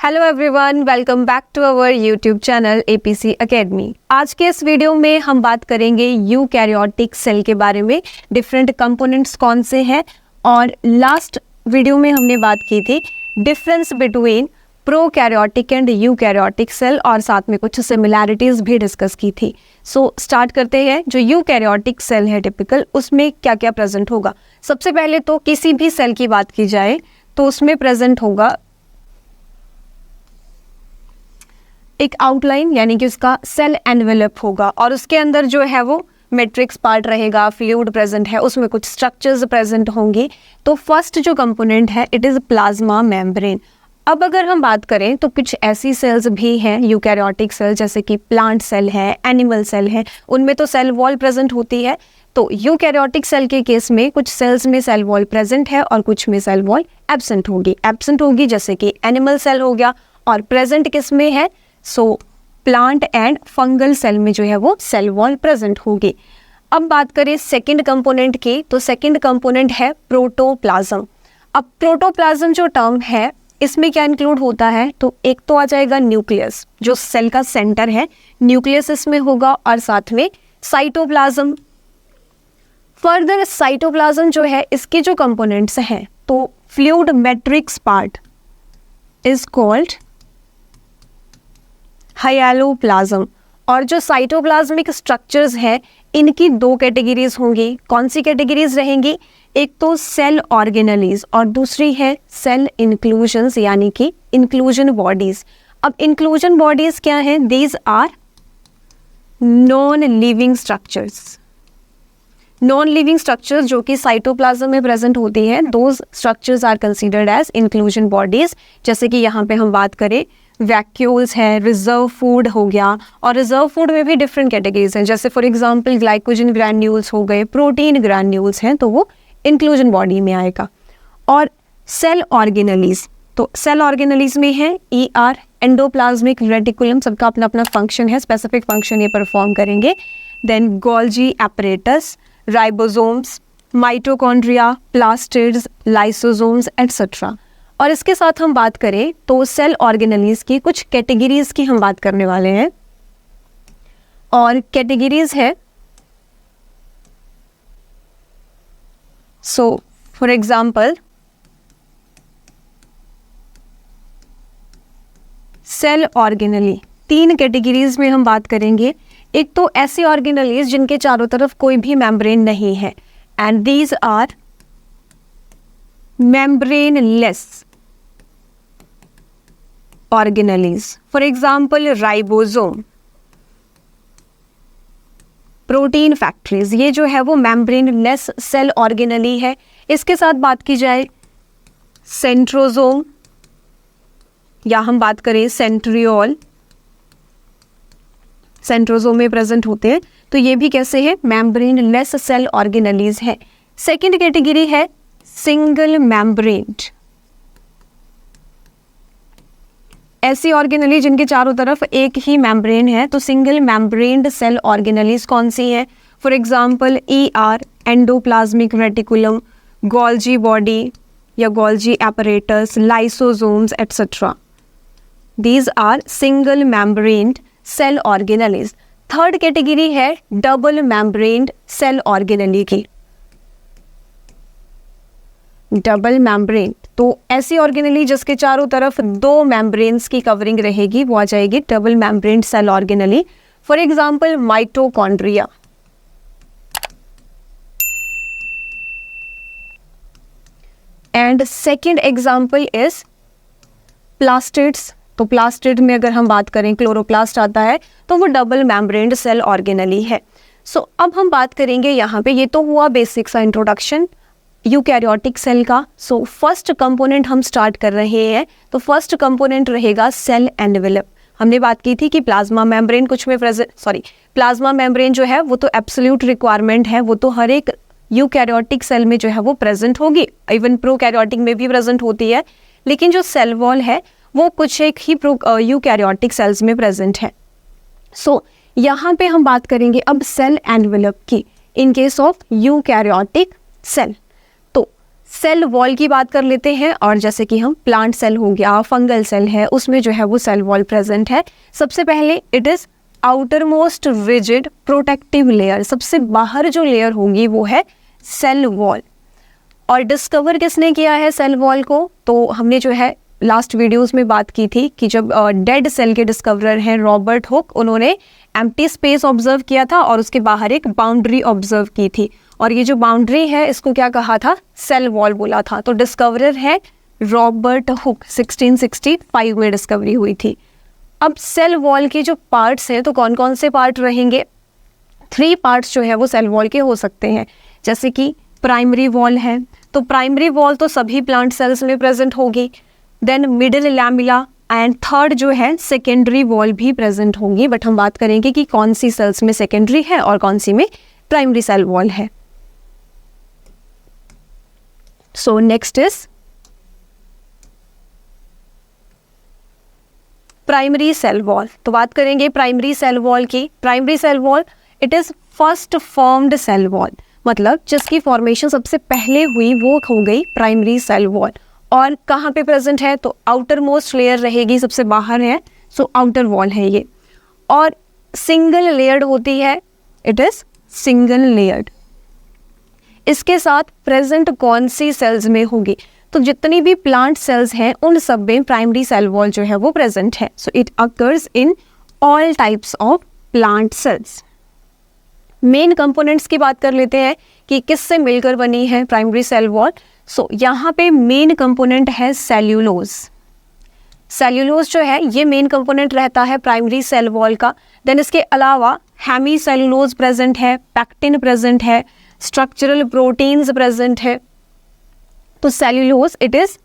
Hello everyone, welcome back to our YouTube channel APC academy. आज के इस video में हम बात करेंगे यूकैरियोटिक सेल के बारे में, डिफरेंट कंपोनेंट्स कौन से हैं। और लास्ट वीडियो में हमने बात की थी difference between prokaryotic and eukaryotic cell और साथ में कुछ सिमिलैरिटीज भी डिस्कस की थी। सो स्टार्ट करते हैं। जो यूकैरियोटिक सेल है टिपिकल, उसमें क्या क्या प्रेजेंट होगा। सबसे पहले तो किसी भी सेल की बात की जाए तो उसमें प्रेजेंट होगा एक आउटलाइन, यानी कि उसका सेल एनवेलप होगा और उसके अंदर जो है वो मैट्रिक्स पार्ट रहेगा, फ्लूइड प्रेजेंट है, उसमें कुछ स्ट्रक्चर्स प्रेजेंट होंगी। तो फर्स्ट जो कंपोनेंट है इट इज़ प्लाज्मा मेम्ब्रेन। अब अगर हम बात करें तो कुछ ऐसी सेल्स भी हैं यूकैरियोटिक सेल, जैसे कि प्लांट सेल है, एनिमल सेल है, उनमें तो सेल वॉल प्रेजेंट होती है। तो यूकैरियोटिक सेल के केस में कुछ सेल्स में सेल वॉल प्रेजेंट है और कुछ में सेल वॉल एब्सेंट होगी, जैसे कि एनिमल सेल हो गया। और प्रेजेंट किस में है, सो प्लांट एंड फंगल सेल में जो है वो सेल वॉल प्रेजेंट होगी। अब बात करें सेकंड कंपोनेंट की, तो सेकंड कंपोनेंट है प्रोटोप्लाज्म। अब प्रोटोप्लाज्म जो टर्म है इसमें क्या इंक्लूड होता है, तो एक तो आ जाएगा न्यूक्लियस, जो सेल का सेंटर है, न्यूक्लियस इसमें होगा, और साथ में साइटोप्लाज्म। फर्दर साइटोप्लाज्म जो है इसके जो कंपोनेंट्स हैं, तो fluid matrix part is called hyaloplasm. और जो साइटोप्लाज्मिक स्ट्रक्चर्स हैं इनकी दो कैटेगरीज होंगी। कौन सी कैटेगरीज रहेंगी, एक तो सेल ऑर्गेनलीज और दूसरी है सेल इंक्लूजन्स, यानी कि इंक्लूजन बॉडीज। अब इंक्लूजन बॉडीज क्या हैं, these are non living structures. Non living structures जो कि साइटोप्लाज्म में प्रेजेंट होती है, those structures are considered as inclusion bodies. जैसे कि यहाँ पे हम बात करें वैक्यूल्स है, रिजर्व फूड हो गया, और रिजर्व फूड में भी डिफरेंट कैटेगरीज हैं, जैसे फॉर एग्जांपल ग्लाइकोजन ग्रैन्यूल्स हो गए, प्रोटीन ग्रैन्यूल्स हैं, तो वो इंक्लूजन बॉडी में आएगा। और सेल ऑर्गेनलीज, तो सेल ऑर्गेनलीज में है ER एंडोप्लाज्मिक रेटिकुलम, सबका अपना अपना फंक्शन है, स्पेसिफिक फंक्शन ये परफॉर्म करेंगे। Then Golgi apparatus, ribosomes, mitochondria, plastids, lysosomes etcetera. और इसके साथ हम बात करें तो सेल ऑर्गेनलीज की कुछ कैटेगरीज की हम बात करने वाले हैं, और कैटेगरीज है so for example cell organelle तीन कैटेगरीज में हम बात करेंगे। एक तो ऐसी ऑर्गेनलीज जिनके चारों तरफ कोई भी मेम्ब्रेन नहीं है, and these are membraneless organelles. For example, ribosome, protein factories, ये जो है वो मेम्ब्रेनलेस सेल ऑर्गेनली है। इसके साथ बात की जाए सेंट्रोसोम, या हम बात करें सेंट्रियोल, सेंट्रोसोम में प्रेजेंट होते हैं, तो ये भी कैसे है, मेम्ब्रेनलेस सेल ऑर्गेनलीज है। सेकेंड कैटेगरी है सिंगल मेम्ब्रेन्ड, ऐसी ऑर्गेनली जिनके चारों तरफ एक ही मेम्ब्रेन है, तो सिंगल मेम्ब्रेन्ड सेल ऑर्गेनलीज कौन सी हैं, for example ER endoplasmic reticulum, Golgi body या Golgi apparatus, lysosomes etcetera. These are single membraned cell organelles. Third category है डबल मेम्ब्रेन्ड सेल ऑर्गेनली की, डबल मेम्ब्रेन, तो ऐसी ऑर्गेनली जिसके चारों तरफ दो मेम्ब्रेन्स की कवरिंग रहेगी वो आ जाएगी double membrane cell organelle. For example mitochondria. And second example is plastids. तो प्लास्टिड में अगर हम बात करें क्लोरोप्लास्ट आता है, तो वो डबल मेम्ब्रेन्ड सेल ऑर्गेनली है। सो अब हम बात करेंगे यहाँ पे, ये तो हुआ बेसिक सा इंट्रोडक्शन यूकैरियोटिक सेल का। सो फर्स्ट कंपोनेंट हम स्टार्ट कर रहे हैं, तो फर्स्ट कंपोनेंट रहेगा सेल एनवेलप। हमने बात की थी कि प्लाज्मा मेम्ब्रेन कुछ में प्लाज्मा मेम्ब्रेन जो है वो तो एब्सोल्यूट रिक्वायरमेंट है, वो तो हर एक यूकैरियोटिक सेल में जो है वो प्रेजेंट होगी, इवन प्रोकैरियोटिक में भी प्रेजेंट होती है। लेकिन जो सेल वॉल है वो कुछ एक ही यूकैरियोटिक सेल्स में प्रेजेंट है। सो यहाँ पे हम बात करेंगे अब सेल एनवेलप की in case of eukaryotic cell. Cell wall की बात कर लेते हैं, और जैसे कि हम प्लांट सेल हो गया, फंगल सेल है, उसमें जो है वो सेल वॉल प्रेजेंट है। सबसे पहले it is outer most rigid protective layer, सबसे बाहर जो लेयर होगी वो है सेल वॉल। और डिस्कवर किसने किया है सेल वॉल को? तो हमने जो है लास्ट वीडियोस में बात की थी कि जब डेड सेल के डिस्कवरर हैं रॉबर्ट हुक, उन्होंने एम्प्टी स्पेस ऑब्जर्व किया था और उसके बाहर एक बाउंड्री ऑब्जर्व की थी, और ये जो बाउंड्री है इसको क्या कहा था? सेल वॉल बोला था। तो डिस्कवरर है रॉबर्ट हुक, 1665 में डिस्कवरी हुई थी। अब सेल वॉल के जो पार्ट्स हैं, तो कौन कौन से पार्ट रहेंगे? 3 पार्ट्स जो है वो सेल वॉल के हो सकते हैं, जैसे कि प्राइमरी वॉल है, तो प्राइमरी वॉल तो सभी प्लांट सेल्स में प्रेजेंट होगी। Then middle lamella and third जो है सेकेंडरी वॉल भी प्रेजेंट होंगी, बट हम बात करेंगे कि कौन सी सेल्स में सेकेंडरी है और कौन सी में प्राइमरी सेल वॉल है। So next is primary cell wall. तो बात करेंगे प्राइमरी सेल वॉल की। Primary cell wall it is first formed cell wall, मतलब जिसकी फॉर्मेशन सबसे पहले हुई वो हो गई प्राइमरी सेल वॉल। और कहाँ पे प्रेजेंट है? तो आउटर मोस्ट लेयर रहेगी, सबसे बाहर है, सो आउटर वॉल है ये। और सिंगल लेयर्ड होती है, इट इज सिंगल लेयर्ड। इसके साथ प्रेजेंट कौन सी सेल्स में होगी? तो जितनी भी प्लांट सेल्स हैं उन सब में प्राइमरी सेल वॉल जो है वो प्रेजेंट है। So it occurs in all types of plant cells. Main components की बात कर लेते हैं कि किससे मिलकर बनी है प्राइमरी सेल वॉल। सो यहाँ पे मेन कंपोनेंट है सेल्यूलोज। सेल्यूलोज जो है ये मेन कंपोनेंट रहता है प्राइमरी सेल वॉल का। देन इसके अलावा हेमी सेल्यूलोज प्रेजेंट है, पैक्टिन प्रेजेंट है, स्ट्रक्चरल प्रोटीन्स प्रेजेंट है। तो cellulose it is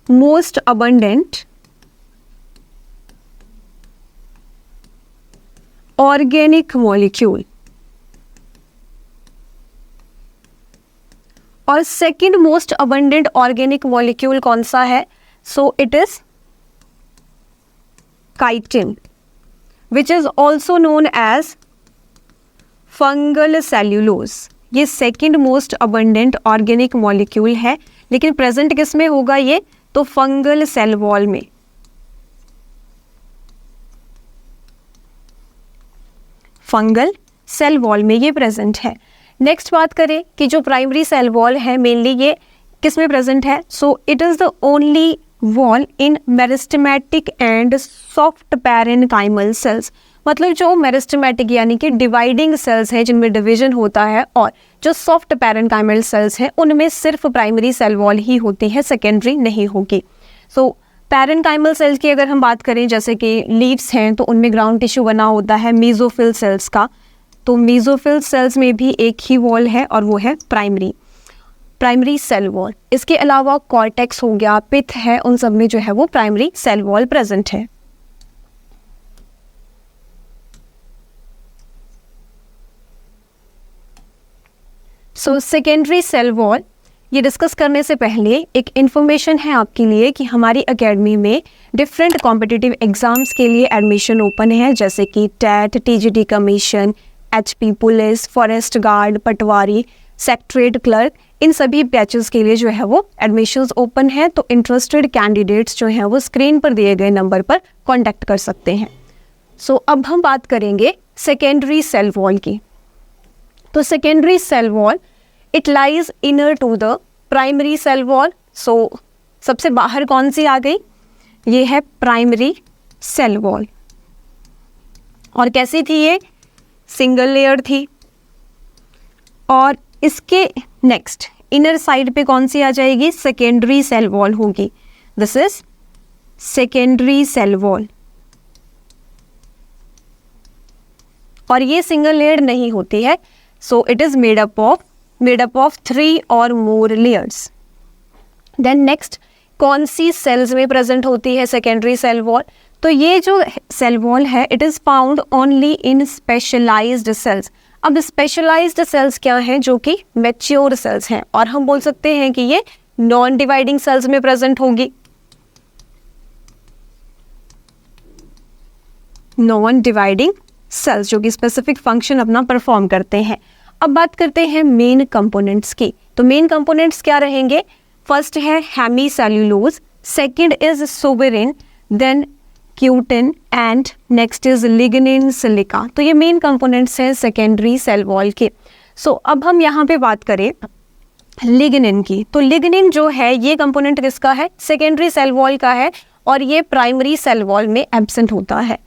most abundant organic molecule. और second most abundant organic molecule कौन सा है? So it is chitin, which is also known as fungal cellulose. ये second most abundant organic molecule है, लेकिन present किस में होगा ये? तो फंगल सेल वॉल में। फंगल सेल वॉल में ये प्रेजेंट है। नेक्स्ट बात करें कि जो प्राइमरी सेल वॉल है मेनली ये किस में प्रेजेंट है? So it is the only wall in meristematic and soft parenchymal cells. मतलब जो मेरिस्टेमेटिक यानी कि डिवाइडिंग सेल्स हैं जिनमें डिवीजन होता है, और जो सॉफ्ट पैरेन्काइमल सेल्स हैं उनमें सिर्फ प्राइमरी सेल वॉल ही होती है, सेकेंडरी नहीं होगी। सो पैरेन्काइमल सेल्स की अगर हम बात करें, जैसे कि लीव्स हैं तो उनमें ग्राउंड टिश्यू बना होता है मेसोफिल सेल्स का, तो मेसोफिल सेल्स में भी एक ही वॉल है और वो है प्राइमरी सेल वॉल। इसके अलावा कॉर्टेक्स हो गया, पिथ है, उन सब में जो है वो प्राइमरी सेल वॉल प्रेजेंट है। सो सेकेंडरी सेल वॉल ये डिस्कस करने से पहले एक इन्फॉर्मेशन है आपके लिए कि हमारी एकेडमी में डिफरेंट कॉम्पिटिटिव एग्जाम्स के लिए एडमिशन ओपन है, जैसे कि TET, TGT commission, HP police, forest guard, patwari, secretariat clerk, इन सभी बैचेस के लिए जो है वो एडमिशन्स ओपन है। तो इंटरेस्टेड कैंडिडेट्स जो हैं वो स्क्रीन पर दिए गए नंबर पर कॉन्टैक्ट कर सकते हैं। सो अब हम बात करेंगे सेकेंडरी सेल वॉल की। तो secondary cell wall it lies inner to the primary cell wall. So सबसे बाहर कौन सी आ गई? ये है प्राइमरी सेल वॉल। और कैसी थी ये? सिंगल लेयर थी। और इसके नेक्स्ट इनर साइड पे कौन सी आ जाएगी? सेकेंडरी सेल वॉल होगी। This is secondary cell wall. और ये सिंगल लेयर नहीं होती है, so it is made up of 3 और मोर लेयर्स। देन नेक्स्ट कौन सी सेल्स में प्रेजेंट होती है सेकेंडरी सेल वॉल? तो ये जो सेल वॉल है it is found only in specialised cells. अब स्पेशलाइज्ड सेल्स क्या हैं? जो कि मैच्योर सेल्स हैं, और हम बोल सकते हैं कि ये नॉन डिवाइडिंग सेल्स में प्रेजेंट होगी। नॉन डिवाइडिंग सेल्स जो कि स्पेसिफिक फंक्शन अपना परफॉर्म करते हैं। अब बात करते हैं मेन कंपोनेंट्स की। तो मेन कंपोनेंट्स क्या रहेंगे? फर्स्ट है hemicellulose, second is suberin, then cutin and next is lignin silica. तो ये मेन कंपोनेंट्स हैं सेकेंडरी सेल वॉल के। सो अब हम यहाँ पे बात करें लिग्निन की। तो लिग्निन जो है ये कंपोनेंट किसका है? सेकेंडरी सेल वॉल का है और ये प्राइमरी सेल वॉल में एब्सेंट होता है।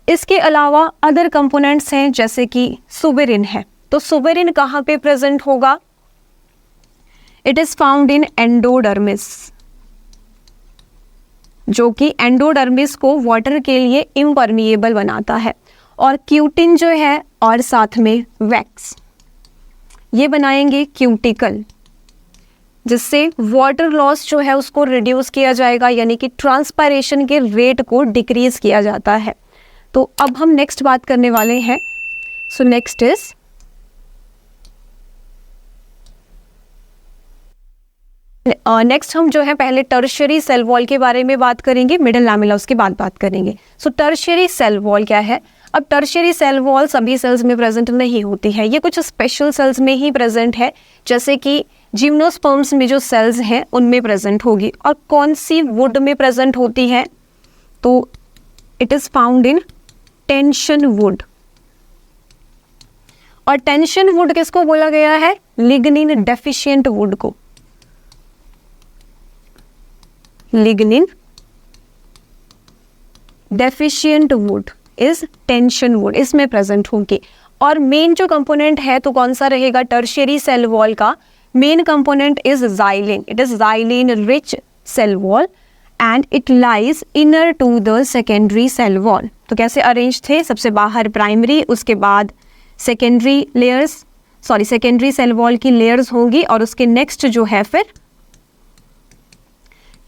इसके अलावा अदर कंपोनेंट्स हैं जैसे कि सुबेरिन है। तो सुबेरिन कहाँ पे प्रेजेंट होगा? It is found in endodermis, जो कि एंडोडर्मिस को वाटर के लिए इम्परमिएबल बनाता है। और क्यूटिन जो है और साथ में वैक्स, ये बनाएंगे क्यूटिकल, जिससे वाटर लॉस जो है उसको रिड्यूस किया जाएगा, यानी कि ट्रांसपायरेशन के रेट को डिक्रीज किया जाता है। तो अब हम नेक्स्ट बात करने वाले हैं। सो नेक्स्ट इज नेक्स्ट हम जो है पहले टर्शियरी सेल वॉल के बारे में बात करेंगे, मिडल लैमेला उसके बाद बात करेंगे। सो टर्शियरी सेल वॉल क्या है? अब टर्शियरी सेल वॉल सभी सेल्स में प्रेजेंट नहीं होती है, ये कुछ स्पेशल सेल्स में ही प्रेजेंट है, जैसे कि जिम्नोस्पर्म्स में जो सेल्स हैं उनमें प्रेजेंट होगी। और कौन सी वुड में प्रेजेंट होती है? तो it is found in tension would. और टेंशन वुड किसको बोला गया है? लिग्निन डेफिशिएंट वुड को। Lignin deficient would is tension would, इसमें प्रेजेंट होंगे। और मेन जो कंपोनेंट है तो कौन सा रहेगा टर्शियरी सेल वॉल का? Main component is xylan. It is xylan rich cell wall and it lies inner to the secondary cell wall. तो कैसे अरेंज थे? सबसे बाहर प्राइमरी, उसके बाद secondary layers, secondary cell wall की लेयर्स होंगी और उसके नेक्स्ट जो है फिर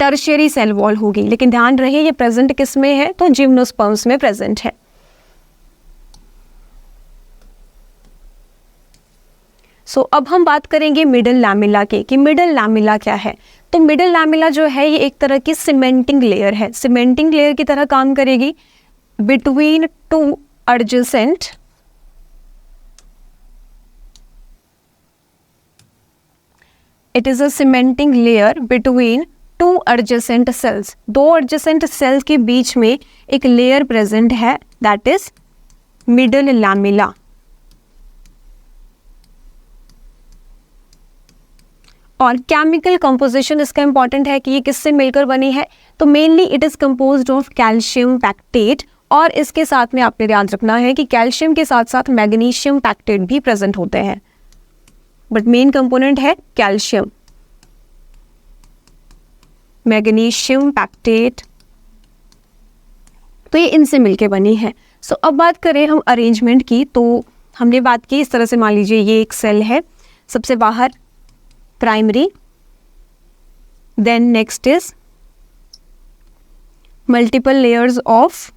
टर्शियरी सेल वॉल होगी। लेकिन ध्यान रहे ये प्रेजेंट किस में है? तो जिम्नोस्पर्म्स में प्रेजेंट है। अब हम बात करेंगे मिडल लैमेला के कि मिडल लैमेला क्या है। तो मिडल लैमेला जो है ये एक तरह की सीमेंटिंग लेयर है, सीमेंटिंग लेयर की तरह काम करेगी between two adjacent it is a cementing layer between two adjacent sales. दो एडजेसेंट सेल्स के बीच में एक लेयर प्रेजेंट है, दैट इज मिडल लैमेला। और केमिकल कंपोजिशन इसका इंपॉर्टेंट है कि ये किससे मिलकर बनी है? तो mainly it is composed of calcium pectate, और इसके साथ में आपने याद रखना है कि कैल्शियम के साथ साथ मैग्नीशियम पैक्टेट भी प्रेजेंट होते हैं, बट मेन कंपोनेंट है कैल्शियम, मैग्नीशियम पैक्टेट। तो ये इनसे मिलके बनी है। अब बात करें हम अरेंजमेंट की, तो हमने बात की इस तरह से, मान लीजिए ये एक सेल है, सबसे बाहर primary, then next is multiple layers of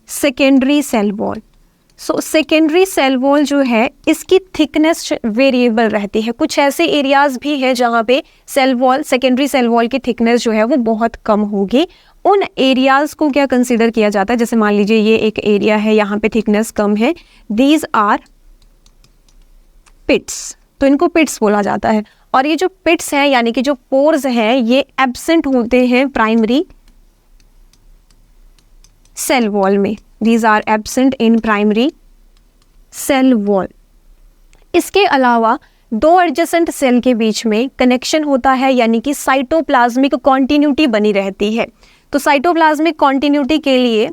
secondary cell wall. Secondary cell wall जो है इसकी थिकनेस वेरिएबल रहती है। कुछ ऐसे एरियाज भी है जहाँ पे cell wall, secondary cell wall की थिकनेस जो है वो बहुत कम होगी। उन एरियाज को क्या कंसीडर किया जाता है? जैसे मान लीजिए ये एक एरिया है, यहाँ पे थिकनेस कम है, दीज आर पिट्स, तो इनको पिट्स बोला जाता है। और ये जो पिट्स हैं यानी कि जो पोर्स हैं ये एब्सेंट होते हैं प्राइमरी सेल वॉल में, these are absent in primary cell wall. इसके अलावा दो एडजेसेंट सेल के बीच में कनेक्शन होता है, यानी कि साइटोप्लाज्मिक कॉन्टिन्यूटी बनी रहती है। तो साइटोप्लाज्मिक कॉन्टिन्यूटी के लिए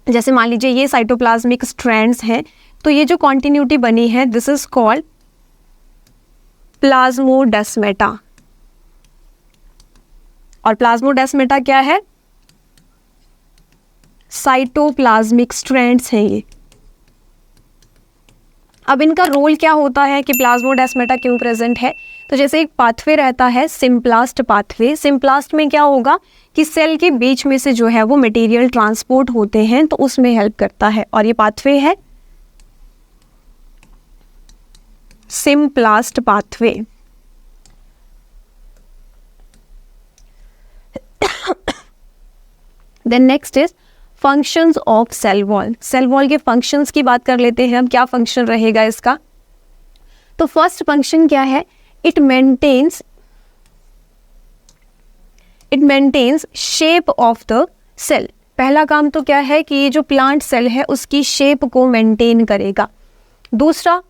जैसे मान लीजिए ये साइटोप्लाज्मिक स्ट्रैंड्स हैं, तो ये जो कॉन्टिन्यूटी बनी है दिस इज कॉल्ड प्लाज्मोडेस्मेटा। और प्लाज्मोडेस्मेटा क्या है? साइटोप्लाज्मिक स्ट्रैंड्स हैं ये। अब इनका रोल क्या होता है कि प्लाज्मोडेस्मेटा क्यों प्रेजेंट है? तो जैसे एक पाथवे रहता है सिम्प्लास्ट पाथवे, सिम्प्लास्ट में क्या होगा कि सेल के बीच में से जो है वो मटेरियल ट्रांसपोर्ट होते हैं, तो उसमें हेल्प करता है, और ये पाथवे है symplast pathway. Then next is functions of cell wall, cell wall के फंक्शंस की बात कर लेते हैं हम, क्या फंक्शन रहेगा इसका। तो फर्स्ट फंक्शन क्या है, it maintains shape of the cell. पहला काम तो क्या है कि ये जो प्लांट सेल है उसकी शेप को मेंटेन करेगा। दूसरा,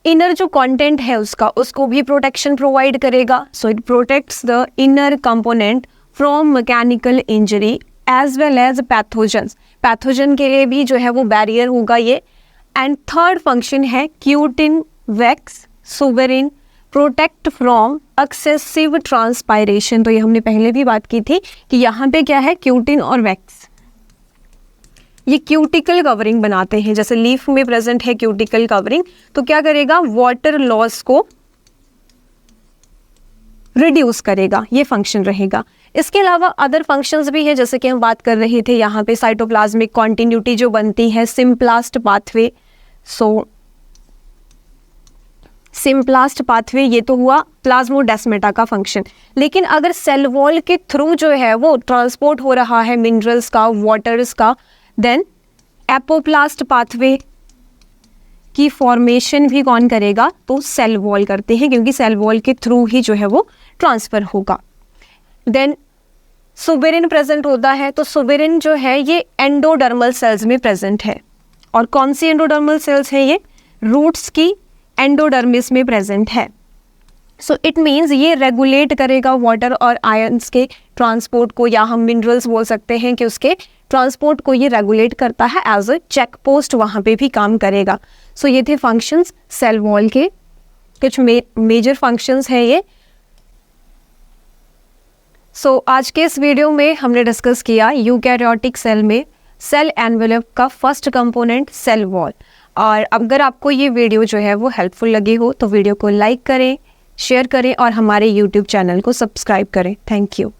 इनर जो कंटेंट है उसको भी प्रोटेक्शन प्रोवाइड करेगा। So it protects the inner component from mechanical injury as well as pathogen के लिए भी जो है वो बैरियर होगा ये। एंड थर्ड फंक्शन है cutin wax suberin protect from excessive transpiration. तो ये हमने पहले भी बात की थी कि यहाँ पे क्या है, क्यूटिन और वैक्स ये क्यूटिकल कवरिंग बनाते हैं। जैसे लीफ में प्रेजेंट है क्यूटिकल कवरिंग, तो क्या करेगा, वाटर लॉस को रिड्यूस करेगा, ये फंक्शन रहेगा। इसके अलावा अदर फंक्शंस भी है, जैसे कि हम बात कर रहे थे यहाँ पे साइटोप्लाज्मिक कॉन्टिन्यूटी जो बनती है, सिम्प्लास्ट पाथवे। सो सिम्प्लास्ट पाथवे ये तो हुआ प्लाज्मोडेस्माटा का फंक्शन। लेकिन अगर सेल वॉल के थ्रू जो है वो ट्रांसपोर्ट हो रहा है मिनरल्स का, वाटर्स का, देन एपोप्लास्ट पाथवे की फॉर्मेशन भी कौन करेगा, तो सेल वॉल करते हैं, क्योंकि सेल वॉल के थ्रू ही जो है वो ट्रांसफर होगा। देन सुबेरिन प्रेजेंट होता है, तो सुबेरिन जो है ये एंडोडर्मल सेल्स में प्रेजेंट है। और कौन सी एंडोडर्मल सेल्स है ये, रूट्स की एंडोडर्मिस में प्रेजेंट है। सो इट मीन्स ये रेगुलेट करेगा वाटर और आयंस के ट्रांसपोर्ट को, या हम मिनरल्स बोल सकते हैं कि उसके ट्रांसपोर्ट को ये रेगुलेट करता है, एज अ चेक पोस्ट वहाँ पे भी काम करेगा। सो ये थे फंक्शंस सेल वॉल के, कुछ मेजर फंक्शंस हैं ये। सो आज के इस वीडियो में हमने डिस्कस किया यूकैरियोटिक सेल में सेल एनवेलप का फर्स्ट कंपोनेंट सेल वॉल। और अगर आपको ये वीडियो जो है वो हेल्पफुल लगी हो तो वीडियो को लाइक करें, शेयर करें और हमारे यूट्यूब चैनल को सब्सक्राइब करें। Thank you.